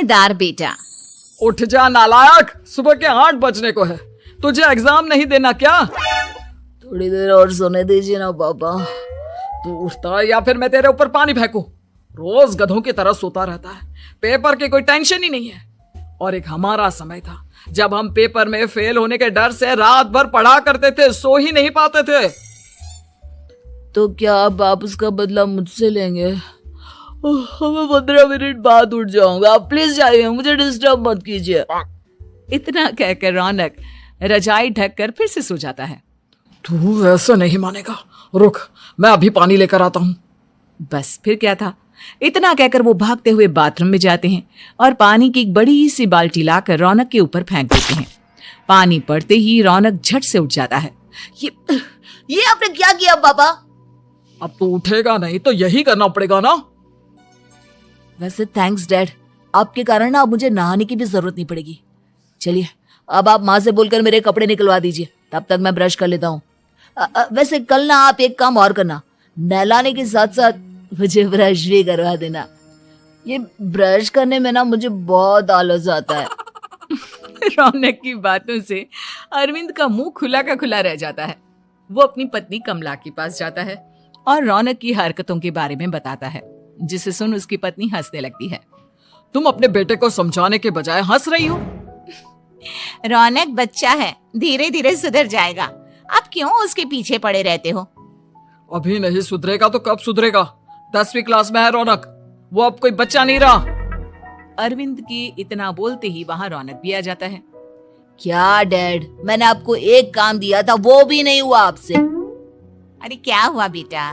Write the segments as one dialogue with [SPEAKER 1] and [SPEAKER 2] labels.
[SPEAKER 1] समझदार बेटा।
[SPEAKER 2] उठ जा नालायक, सुबह के 8 बजने को है, तुझे एग्जाम नहीं देना क्या?
[SPEAKER 3] थोड़ी देर और सोने दीजिए ना पापा।
[SPEAKER 2] तू उठता है या फिर मैं तेरे ऊपर पानी फेंकूं? रोज गधों की तरह सोता रहता है, पेपर की कोई टेंशन ही नहीं है। और एक हमारा समय था जब हम पेपर में फेल होने के डर से रात भर पढ़ा करते थे, सो ही नहीं पाते थे।
[SPEAKER 3] तो क्या आप उसका बदला मुझसे लेंगे? मैं 15 मिनट बाद उठ जाऊंगा, आप प्लीज जाइए, मुझे डिस्टर्ब मत कीजिए।
[SPEAKER 1] इतना कहकर रौनक रजाई ढककर फिर से सो जाता है।
[SPEAKER 2] तू वैसे नहीं मानेगा, रुक मैं अभी पानी लेकर आता हूं।
[SPEAKER 1] बस फिर क्या था, इतना कहकर वो भागते हुए बाथरूम में जाते हैं और पानी की एक बड़ी सी बाल्टी लाकर रौनक के ऊपर फेंक देते हैं। पानी पड़ते ही रौनक झट से उठ जाता है।
[SPEAKER 3] ये आपने क्या किया पापा?
[SPEAKER 2] अब तू उठेगा नहीं तो यही करना पड़ेगा ना।
[SPEAKER 3] वैसे थैंक्स डैड, आपके कारण ना अब मुझे नहाने की भी जरूरत नहीं पड़ेगी। चलिए अब आप माँ से बोलकर मेरे कपड़े निकलवा दीजिए, तब तक मैं ब्रश कर लेता हूँ। वैसे कल ना आप एक काम और करना, नहलाने के साथ साथ मुझे ब्रश भी करवा देना। ये ब्रश करने में ना मुझे बहुत आलस आता है।
[SPEAKER 1] रौनक की बातों से अरविंद का मुंह खुला का खुला रह जाता है। वो अपनी पत्नी कमला के पास जाता है और रौनक की हरकतों के बारे में बताता है, जिसे सुन उसकी पत्नी हंसने लगती है।
[SPEAKER 2] तुम अपने बेटे को समझाने के बजाय हंस रही हो।
[SPEAKER 1] रौनक बच्चा है, धीरे धीरे सुधर जाएगा, आप क्यों उसके पीछे पड़े रहते हो?
[SPEAKER 2] अभी नहीं सुधरेगा तो कब सुधरेगा? 10वीं क्लास में है रौनक, वो अब कोई बच्चा नहीं रहा।
[SPEAKER 1] अरविंद की इतना बोलते ही वहां रौनक भी आ जाता है।
[SPEAKER 3] क्या डैड, मैंने आपको एक काम दिया था, वो भी नहीं हुआ आपसे।
[SPEAKER 1] अरे क्या हुआ बेटा?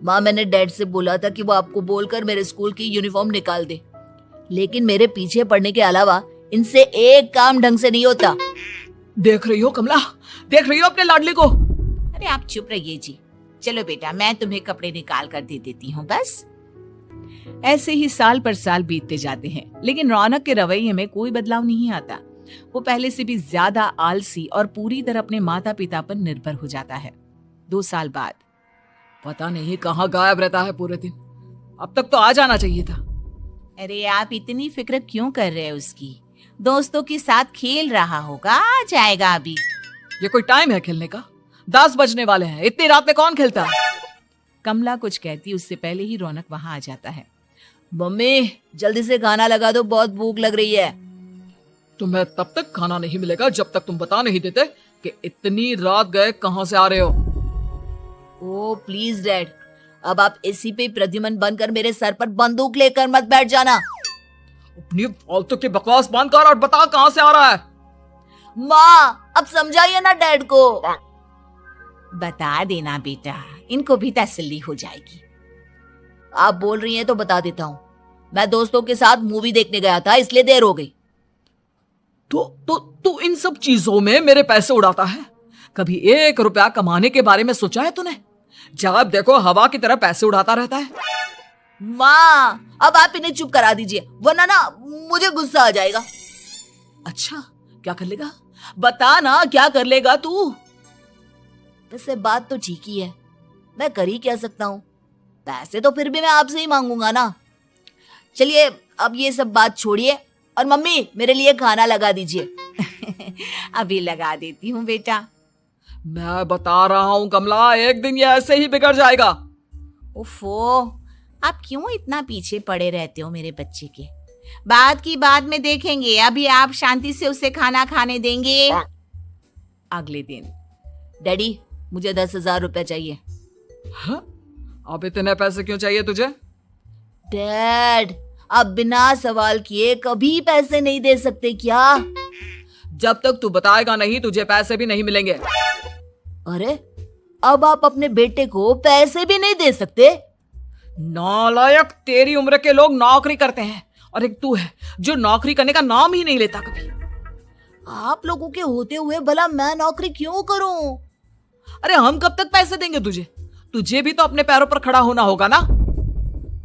[SPEAKER 3] माँ, मैंने डैड से बोला था कि वो आपको बोलकर मेरे स्कूल की यूनिफॉर्म निकाल दे, लेकिन मेरे पीछे पड़ने के अलावा इनसे एक काम ढंग से नहीं होता।
[SPEAKER 2] देख रही हो कमला, देख रही हो अपने लाडले को?
[SPEAKER 1] अरे आप चुप रहिए जी। चलो बेटा, मैं तुम्हें कपड़े निकाल कर दे देती हूँ बस। ऐसे ही साल पर साल बीतते जाते हैं, लेकिन रौनक के रवैये में कोई बदलाव नहीं आता। वो पहले से भी ज्यादा आलसी और पूरी तरह अपने माता पिता पर निर्भर हो जाता है। 2 साल बाद
[SPEAKER 2] पता नहीं कहाँ गायब रहता है पूरे दिन, अब तक तो आ जाना चाहिए था।
[SPEAKER 1] अरे आप इतनी फिक्र क्यों कर रहे हैं उसकी? दोस्तों के साथ खेल रहा होगा, आ जाएगा अभी।
[SPEAKER 2] ये कोई टाइम है खेलने का? 10 बजने वाले हैं, इतनी रात में कौन खेलता है?
[SPEAKER 1] कमला कुछ कहती उससे पहले ही रौनक वहां आ जाता है।
[SPEAKER 3] मम्मी जल्दी से खाना लगा दो, बहुत भूख लग रही है।
[SPEAKER 2] तुम्हें तब तक खाना नहीं मिलेगा जब तक तुम बता नहीं देते कि इतनी रात गए कहां से आ रहे हो।
[SPEAKER 3] ओ प्लीज डैड, अब आप इसी पे प्रद्युमन बनकर मेरे सर पर बंदूक लेकर मत बैठ जाना।
[SPEAKER 2] अपनी फालतू की बकवास बंद कर और बता कहां से आ रहा है।
[SPEAKER 3] माँ अब समझाइए ना डैड को।
[SPEAKER 1] बता देना बेटा, इनको भी तसल्ली हो जाएगी।
[SPEAKER 3] आप बोल रही हैं तो बता देता हूँ, मैं दोस्तों के साथ मूवी देखने गया था, इसलिए देर हो गई।
[SPEAKER 2] तो इन सब चीजों में मेरे पैसे उड़ाता है? कभी 1 रुपया कमाने के बारे में सोचा है तूने? जब देखो हवा की तरह पैसे उड़ाता रहता है।
[SPEAKER 3] माँ अब आप इन्हें चुप करा दीजिए, वरना ना मुझे गुस्सा आ जाएगा।
[SPEAKER 2] अच्छा क्या कर लेगा? बता ना, क्या कर लेगा तू?
[SPEAKER 3] वैसे बात तो ठीक ही है, मैं कर ही क्या सकता हूँ, पैसे तो फिर भी मैं आपसे ही मांगूंगा ना। चलिए अब ये सब बात छोड़िए और मम्मी मेरे लिए खाना लगा दीजिए।
[SPEAKER 1] अभी लगा देती हूँ बेटा।
[SPEAKER 2] मैं बता रहा हूँ कमला, एक दिन ये ऐसे ही बिगड़ जाएगा।
[SPEAKER 1] उफ़ो, आप क्यों इतना पीछे पड़े रहते हो मेरे बच्चे के? बात की बाद में देखेंगे, अभी आप शांति से उसे खाना खाने देंगे। अगले दिन
[SPEAKER 3] डैडी मुझे 10,000 रुपए चाहिए।
[SPEAKER 2] हाँ? अब इतने पैसे क्यों चाहिए तुझे?
[SPEAKER 3] डैड आप बिना सवाल किए कभी पैसे नहीं दे सकते क्या?
[SPEAKER 2] जब तक तू बताएगा नहीं तुझे पैसे भी नहीं मिलेंगे।
[SPEAKER 3] अरे अब आप अपने बेटे को पैसे भी नहीं दे सकते?
[SPEAKER 2] नालायक, तेरी उम्र के लोग नौकरी करते हैं और एक तू है जो नौकरी करने का नाम ही नहीं लेता कभी।
[SPEAKER 3] आप लोगों के होते हुए भला मैं नौकरी क्यों करूं?
[SPEAKER 2] अरे हम कब तक पैसे देंगे तुझे? तुझे भी तो अपने पैरों पर खड़ा होना होगा ना।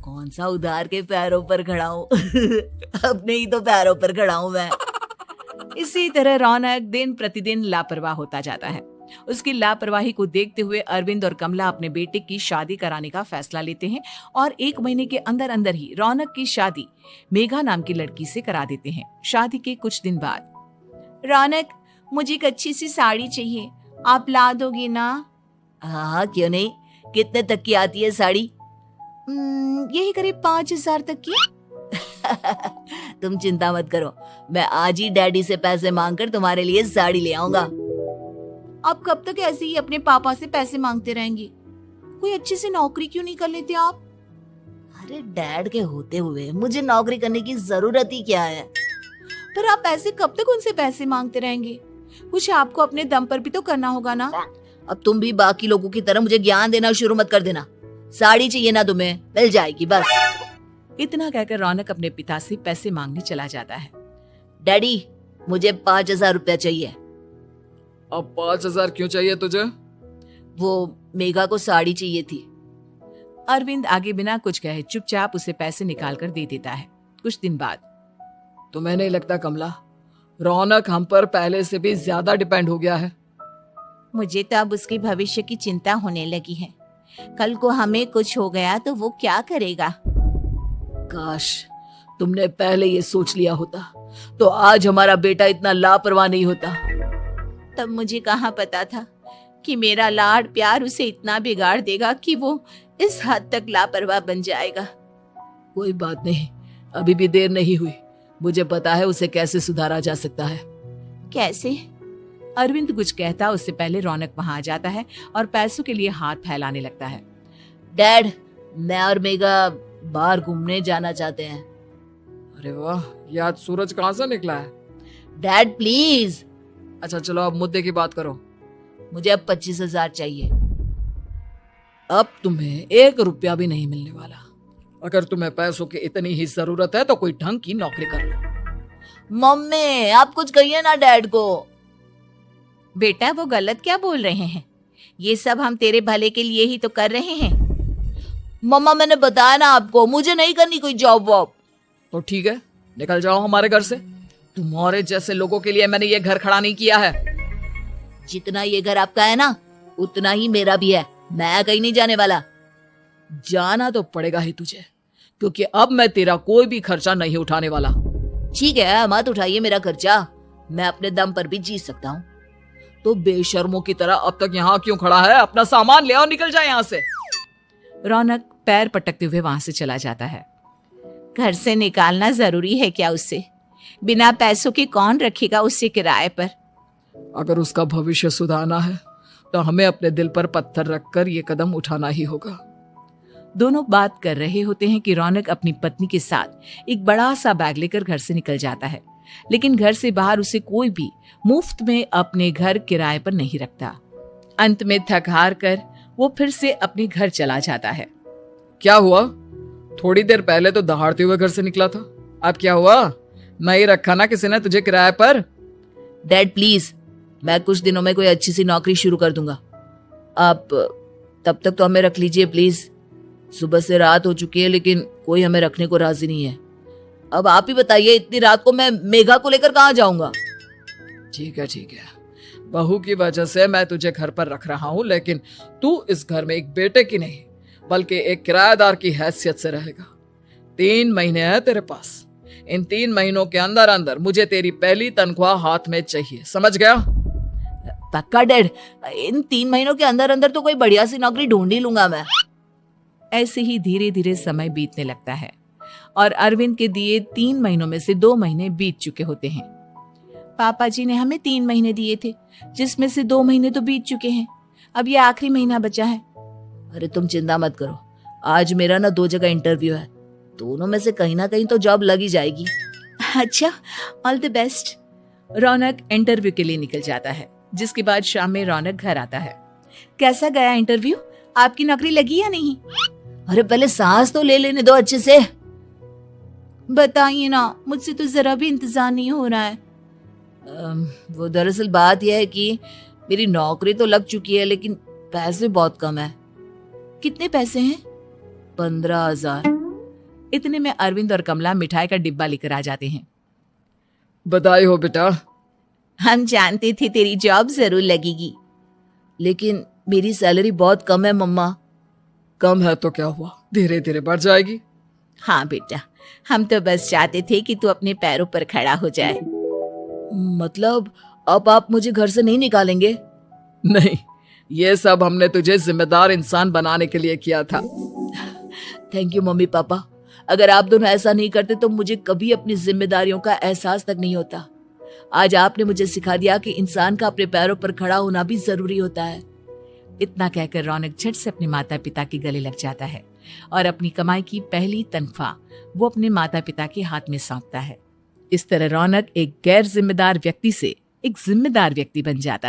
[SPEAKER 3] कौन सा उधार के पैरों पर खड़ा हूं? अपने ही तो पैरों पर खड़ा हूं मैं।
[SPEAKER 1] इसी तरह रौनक दिन प्रतिदिन लापरवाह होता जाता है उसकी लापरवाही को देखते हुए अरविंद और कमला अपने बेटे की शादी कराने का फैसला लेते हैं और 1 महीने के अंदर अंदर ही रौनक की शादी मेघा नाम की लड़की से करा देते हैं। शादी के कुछ दिन बाद, रौनक, मुझे एक अच्छी सी साड़ी चाहिए, आप ला दोगे ना?
[SPEAKER 3] हाँ, क्यों नहीं। कितने तक की आती है साड़ी?
[SPEAKER 1] यही करीब 5,000 तक की।
[SPEAKER 3] तुम चिंता मत करो, मैं आज ही डैडी से पैसे मांगकर तुम्हारे लिए साड़ी ले आऊंगा।
[SPEAKER 1] आप कब तक ऐसे ही अपने पापा से पैसे मांगते रहेंगे? कोई अच्छी सी नौकरी क्यों नहीं कर लेते आप?
[SPEAKER 3] अरे डैड के होते हुए मुझे नौकरी करने की जरूरत ही क्या है?
[SPEAKER 1] पर आप ऐसे कब तक उनसे पैसे मांगते रहेंगे? कुछ आपको अपने दम पर भी तो करना होगा ना।
[SPEAKER 3] अब तुम भी बाकी लोगों की तरह मुझे ज्ञान देना शुरू मत कर देना। साड़ी चाहिए ना तुम्हें, मिल जाएगी बस।
[SPEAKER 1] इतना कहकर रौनक अपने पिता से पैसे मांगने चला जाता है।
[SPEAKER 3] डैडी, मुझे 5,000 रुपया चाहिए।
[SPEAKER 2] अब 5,000 क्यों चाहिए तुझे?
[SPEAKER 3] वो मेघा को साड़ी चाहिए थी।
[SPEAKER 1] अरविंद आगे बिना कुछ कहे चुपचाप उसे पैसे निकाल कर दे देता है। कुछ दिन बाद,
[SPEAKER 2] तुम्हें नहीं लगता कमला, रौनक हम पर पहले से भी ज्यादा डिपेंड हो गया है?
[SPEAKER 1] मुझे तो अब उसके भविष्य की चिंता होने लगी है। कल को हमें कुछ हो गया तो वो क्या करेगा?
[SPEAKER 3] काश तुमने पहले ये सोच लिया होता तो आज हमारा बेटा इतना लापरवाह नहीं होता।
[SPEAKER 1] तब मुझे कहाँ पता था कि मेरा लाड प्यार उसे इतना बिगाड़ देगा कि वो इस हद तक लापरवाह बन जाएगा।
[SPEAKER 3] कोई बात नहीं, अभी भी देर नहीं हुई। मुझे पता है उसे कैसे सुधारा जा सकता है।
[SPEAKER 1] कैसे? अरविंद कुछ कहता उससे पहले रौनक वहां आ जाता है और पैसों के लिए हाथ फैलाने लगता है।
[SPEAKER 3] डैड, मैं और मेघा बाहर घूमने जाना चाहते हैं।
[SPEAKER 2] अरे वाह, ये आज सूरज कहाँ से निकला है?
[SPEAKER 3] Dad please.
[SPEAKER 2] अच्छा चलो अब मुद्दे की बात करो।
[SPEAKER 3] मुझे अब 25,000 चाहिए।
[SPEAKER 2] अब तुम्हें 1 रुपया भी नहीं मिलने वाला। अगर तुम्हें पैसों की इतनी ही जरूरत है तो कोई ढंग की नौकरी कर लो।
[SPEAKER 3] मम्मी, आप कुछ कहिए ना डैड को।
[SPEAKER 1] बेटा, वो गलत क्या बोल रहे हैं? ये सब हम तेरे भले के लिए ही तो कर रहे हैं।
[SPEAKER 3] मम्मा, मैंने बताया ना आपको, मुझे नहीं करनी कोई जॉब वॉब।
[SPEAKER 2] तो ठीक है, निकल जाओ हमारे घर से। तुम्हारे जैसे लोगों के लिए मैंने ये घर खड़ा नहीं किया है।
[SPEAKER 3] जितना ये घर आपका है ना, उतना ही मेरा भी है। मैं कहीं नहीं जाने वाला।
[SPEAKER 2] जाना तो पड़ेगा ही तुझे, क्योंकि अब मैं तेरा कोई भी खर्चा नहीं उठाने वाला।
[SPEAKER 3] ठीक है, मत उठाइए मेरा खर्चा, मैं अपने दम पर भी जी सकता हूँ।
[SPEAKER 2] तो बेशर्मों की तरह अब तक यहाँ क्यों खड़ा है? अपना सामान ले आओ, निकल जाए यहाँ से।
[SPEAKER 1] रौनक पैर पटकते हुए वहां से चला जाता है। घर से निकालना जरूरी है क्या उसे? बिना पैसों के कौन रखेगा उसे किराए पर?
[SPEAKER 2] अगर उसका भविष्य सुधारना है तो हमें अपने दिल पर पत्थर रखकर ये कदम उठाना ही होगा।
[SPEAKER 1] दोनों बात कर रहे होते हैं कि रौनक अपनी पत्नी के साथ एक बड़ा सा बैग लेकर घर से निकल जाता है, लेकिन घर से बाहर उसे कोई भी मुफ्त में अपने घर किराए पर नहीं रखता। अंत में थक हार कर वो फिर से अपने घर चला जाता है।
[SPEAKER 2] क्या हुआ? थोड़ी देर पहले तो दहाड़ते हुए घर से निकला था, अब क्या हुआ? नहीं रखा ना किसी ने तुझे किराए पर?
[SPEAKER 3] डैड प्लीज, मैं कुछ दिनों में कोई अच्छी सी नौकरी शुरू कर दूंगा। आप तब तक तो हमें रख लीजिए प्लीज। सुबह से रात हो चुकी है लेकिन कोई हमें रखने को राजी नहीं है। अब आप ही बताइए, इतनी रात को मैं मेघा को लेकर कहाँ जाऊंगा?
[SPEAKER 2] ठीक है, बहू की वजह से मैं तुझे घर पर रख रहा हूँ, लेकिन तू इस घर में एक बेटे की नहीं बल्कि एक किराएदार की हैसियत से रहेगा। 3 महीने है तेरे पास। इन 3 महीनों के अंदर अंदर मुझे तेरी पहली तनख्वाह हाथ में चाहिए, समझ गया?
[SPEAKER 3] पक्का डैड, इन 3 महीनों के अंदर अंदर तो कोई बढ़िया सी नौकरी ढूंढ ही लूंगा मैं।
[SPEAKER 1] ऐसे ही धीरे धीरे समय बीतने लगता है और अरविंद के दिए 3 महीनों में से 2 महीने बीत चुके होते हैं। पापा जी ने हमें 3 महीने दिए थे, जिसमें से 2 महीने तो बीत चुके हैं। अब ये आखिरी महीना बचा है।
[SPEAKER 3] अरे तुम चिंता मत करो, आज मेरा ना 2 जगह इंटरव्यू है, दोनों में से कहीं ना कहीं तो जॉब लग ही जाएगी।
[SPEAKER 1] अच्छा, all the best. Raunak interview के लिए निकल जाता है, जिसके बाद शाम में रौनक घर आता है। कैसा गया इंटरव्यू? आपकी नौकरी लगी या नहीं?
[SPEAKER 3] अरे पहले सांस तो ले लेने दो अच्छे से।
[SPEAKER 1] बताइए ना, मुझसे तो जरा भी इंतजार नहीं हो रहा है।
[SPEAKER 3] वो दरअसल बात यह है कि मेरी नौकरी तो लग चुकी है लेकिन पैसे बहुत कम है।
[SPEAKER 1] कितने पैसे हैं?
[SPEAKER 3] 15,000।
[SPEAKER 1] इतने में अरविंद और कमला मिठाई का डिब्बा लेकर आ जाते हैं।
[SPEAKER 2] बधाई हो बेटा।
[SPEAKER 1] हम जानते थे तेरी जॉब जरूर लगेगी।
[SPEAKER 3] लेकिन मेरी सैलरी बहुत कम है मम्मा।
[SPEAKER 2] कम है तो क्या हुआ, धीरे धीरे बढ़ जाएगी।
[SPEAKER 1] हाँ बेटा, हम तो बस चाहते थे कि तू अपने पैरों पर खड़ा हो जाए।
[SPEAKER 3] मतलब अब आप मुझे घर से नहीं निकालेंगे?
[SPEAKER 2] नहीं, ये सब हमने तुझे जिम्मेदार इंसान बनाने के लिए किया था।
[SPEAKER 3] Thank you mummy papa. अगर आप दोनों ऐसा नहीं करते तो मुझे कभी अपनी जिम्मेदारियों का एहसास तक नहीं होता। आज आपने मुझे सिखा दिया कि इंसान का अपने पैरों पर खड़ा होना भी जरूरी होता है।
[SPEAKER 1] इतना कहकर रौनक झट से अपने माता पिता के गले लग जाता है और अपनी कमाई की पहली तनख्वाह वो अपने माता पिता के हाथ में सौंपता है। इस तरह रौनक एक गैर जिम्मेदार व्यक्ति से एक जिम्मेदार व्यक्ति बन जाता है।